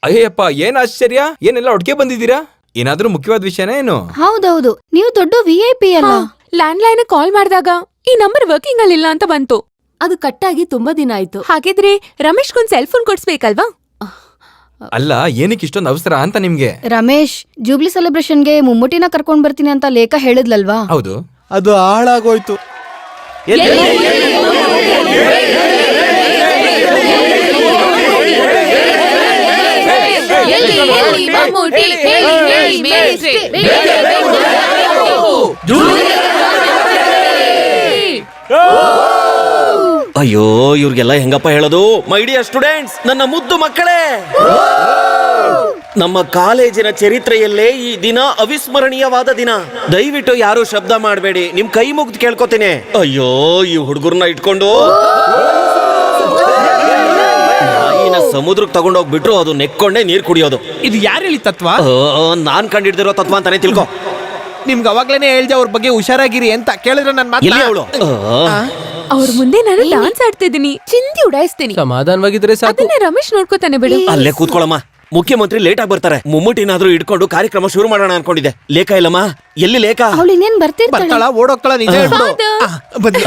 ಅಯ್ಯಪ್ಪ ಏನ್ ಆಶ್ಚರ್ಯ, ಏನೆಲ್ಲ ಒಟ್ಟಿಗೆ ಬಂದಿದ್ದೀರಾ? ಏನಾದ್ರೂ ಮುಖ್ಯವಾದ ವಿಷಯನ ಏನು? ಹೌದೌದು, ನೀವು ದೊಡ್ಡ VIP ಅಲ್ಲ. ಲ್ಯಾಂಡ್ ಲೈನ್ ಕಾಲ್ ಮಾಡಿದಾಗ ಈ ನಂಬರ್ ವರ್ಕಿಂಗ್ ಅಲ್ಲಿ ಇಲ್ಲ ಅಂತ ಬಂತು. ಅದು ಕಟ್ಟಾಗಿ ತುಂಬಾ ದಿನ ಆಯ್ತು. ಹಾಗಿದ್ರೆ ರಮೇಶ್ಗೊಂದ್ ಸೆಲ್ ಫೋನ್ ಕೊಡ್ಸ್ಬೇಕಲ್ವಾ? ಅಲ್ಲ, ಏನಕ್ಕೆ ಇಷ್ಟೊಂದು ಅವಸರ ಅಂತ ನಿಮ್ಗೆ? ರಮೇಶ್ ಜೂಬ್ಲಿ ಸೆಲೆಬ್ರೇಷನ್ಗೆ ಮುಮ್ಮುಟಿನ ಕರ್ಕೊಂಡ್ ಬರ್ತೀನಿ ಅಂತ ಲೇಖ ಹೇಳಿದ್ಲಲ್ವಾ? ಹೌದು. ಅದು ಹಾಳಾಗೋಯ್ತು. ಅಯ್ಯೋ, ಇವ್ರಿಗೆಲ್ಲ ಹೆಂಗಪ್ಪ ಹೇಳೋದು? ಮೈ ಡಿಯರ್ ಸ್ಟೂಡೆಂಟ್ಸ್, ನನ್ನ ಮುದ್ದು ಮಕ್ಕಳೇ, ನಮ್ಮ ಕಾಲೇಜಿನ ಚರಿತ್ರೆಯಲ್ಲೇ ಈ ದಿನ ಅವಿಸ್ಮರಣೀಯವಾದ ದಿನ. ದಯವಿಟ್ಟು ಯಾರು ಶಬ್ದ ಮಾಡಬೇಡಿ, ನಿಮ್ ಕೈ ಮುಗ್ದು ಕೇಳ್ಕೊತೀನಿ. ಅಯ್ಯೋ, ಈ ಹುಡುಗರನ್ನ ಇಟ್ಕೊಂಡು ನಾಯಿನ ಸಮುದ್ರಕ್ಕೆ ತಗೊಂಡೋಗ್ಬಿಟ್ರು ಅದು ನೆಕ್ಕೊಂಡೇ ನೀರ್ ಕುಡಿಯೋದು. ಇದು ಯಾರು ಹೇಳಿ ತತ್ವ? ನಾನ್ ಕಂಡಿಡ್ದಿರೋ ತತ್ವ ಅಂತಾನೆ ತಿಳ್ಕೊ. ನಿಮ್ಗೆ ಅವಾಗ್ಲೇನೆ ಹೇಳ್ದೆ ಅವ್ರ ಬಗ್ಗೆ ಹುಷಾರಾಗಿರಿ ಅಂತ. ಕೇಳಿದ್ರೆ ನನ್ ಮಾತು ಎಲ್ಲಿ ಅವಳು? ಅವ್ರ ಮುಂದೆ ನಾನು ಡಾನ್ಸ್ ಆಡ್ತಿದ್ದೀನಿ, ಚಿಂದಿ ಉಡಾಯಿಸ್ತೀನಿ. ಸಮಾಧಾನವಾಗಿದ್ರೆ ಸಾಕು. ಅದನ್ನೇ ರಮೇಶ್ ನೋಡ್ಕೋತಾನೆ ಬಿಡು. ಅಲ್ಲೇ ಕೂತ್ಕೊಳ್ಳಮ್ಮ. ಮುಖ್ಯಮಂತ್ರಿ ಲೇಟ್ ಆಗಿ ಬರ್ತಾರೆ. ಮುಮ್ಮುಟಿನಾದ್ರೂ ಇಟ್ಕೊಂಡು ಕಾರ್ಯಕ್ರಮ ಶುರು ಮಾಡೋಣ ಅನ್ಕೊಂಡಿದ್ದೆ. ಲೇಖ ಇಲ್ಲಮ್ಮ, ಎಲ್ಲಿ ಲೇಖ? ಅವಳು ಇನ್ನೇನ್ ಬರ್ತಿರ್ತಾಳೆ. ಬರ್ತಾಳ, ಓಡೋಗ್ತಾಳ, ನಿಜ ಹೇಳ್ಬಿಡು. ಬನ್ನಿ.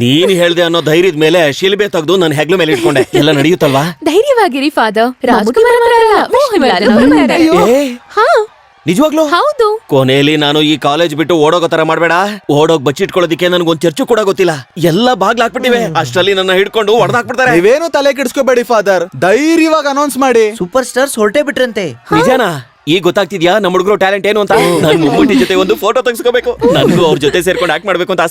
ನೀನ್ ಹೇಳ್ದೆ ಅನ್ನೋ ಧೈರ್ಯದ ಮೇಲೆ ಶಿಲ್ಬೆ ತೆಗೆದು ನನ್ನ ಹೆಗ್ಲ ಮೇಲೆ ಇಟ್ಕೊಂಡೆ. ಎಲ್ಲ ನಡೆಯುತ್ತಲ್ವಾ? ಧೈರ್ಯವಾಗಿರಿ ಫಾದರ್. ರಾಜ್ಕುಮಾರ್ ಹತ್ರ ಅಲ್ಲ, ಮೋಹನ್ಲಾಲ್ ಅವ್ರ ಮನೆ. ಹಾ, ನಿಜವಾಗ್ಲೂ? ಹೌದು. ಕೊನೆಯಲ್ಲಿ ನಾನು ಈ ಕಾಲೇಜ್ ಬಿಟ್ಟು ಓಡೋಗೋ ತರ ಮಾಡ್ಬೇಡ. ಓಡೋಗ್ ಬಚ್ಚಿಟ್ಕೊಳ್ಳೋದಿಕ್ಕೆ ನನ್ಗೊಂದ್ ಚರ್ಚು ಕೂಡ ಗೊತ್ತಿಲ್ಲ. ಎಲ್ಲ ಬಾಗ್ಲಾಕ್ಬಿಟ್ಟಿವೆ. ಅಷ್ಟರಲ್ಲಿ ನನ್ನ ಹಿಡ್ಕೊಂಡು ಹೊಡೆದಾಕ್ಬಿಡ್ತಾರೆ. ನೀವೇನು ತಲೆ ಕೆಡಿಸ್ಕೋಬೇಡಿ ಫಾದರ್, ಧೈರ್ಯವಾಗಿ ಅನೌನ್ಸ್ ಮಾಡಿ. ಸೂಪರ್ ಸ್ಟಾರ್ಸ್ ಹೊರಟೇ ಬಿಟ್ರಂತೆ. ನಿಜಾನಾ? ಈಗ ಗೊತ್ತಾಗ್ತಿದ್ಯಾ ನಮ್ಮ ಹುಡುಗರು ಟ್ಯಾಲೆಂಟ್ ಏನು ಅಂತ? ನಾನು ಮುಮ್ಮುಟಿ ಜೊತೆ ಒಂದು ಫೋಟೋ ತೆಗೆಸ್ಕೋಬೇಕು. ನನಗೂ ಅವ್ರ ಜೊತೆ ಸೇರ್ಕೊಂಡು ಆಕ್ಟ್ ಮಾಡ್ಬೇಕು ಅಂತ